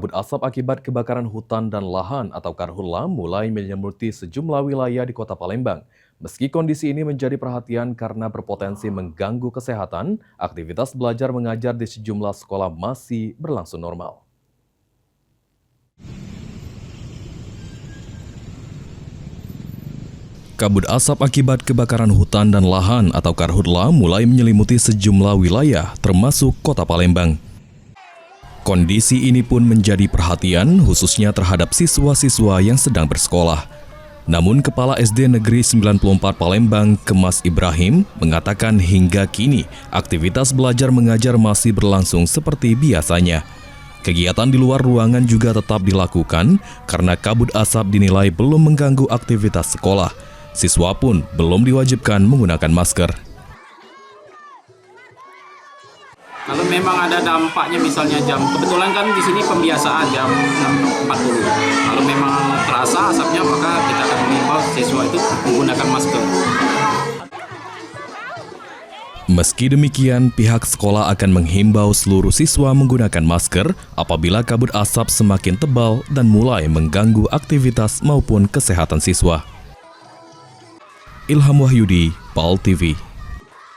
Kabut asap akibat kebakaran hutan dan lahan atau karhutla mulai menyelimuti sejumlah wilayah di kota Palembang. Meski kondisi ini menjadi perhatian karena berpotensi mengganggu kesehatan, aktivitas belajar mengajar di sejumlah sekolah masih berlangsung normal. Kabut asap akibat kebakaran hutan dan lahan atau karhutla mulai menyelimuti sejumlah wilayah termasuk kota Palembang. Kondisi ini pun menjadi perhatian khususnya terhadap siswa-siswa yang sedang bersekolah. Namun Kepala SD Negeri 94 Palembang, Kemas Ibrahim, mengatakan hingga kini aktivitas belajar mengajar masih berlangsung seperti biasanya. Kegiatan di luar ruangan juga tetap dilakukan karena kabut asap dinilai belum mengganggu aktivitas sekolah. Siswa pun belum diwajibkan menggunakan masker. Kalau memang ada dampaknya misalnya kebetulan kan di sini pembiasaan jam 6.40. Kalau memang terasa asapnya maka kita akan mengimbau siswa itu menggunakan masker. Meski demikian, pihak sekolah akan menghimbau seluruh siswa menggunakan masker apabila kabut asap semakin tebal dan mulai mengganggu aktivitas maupun kesehatan siswa. Ilham Wahyudi, PAL TV.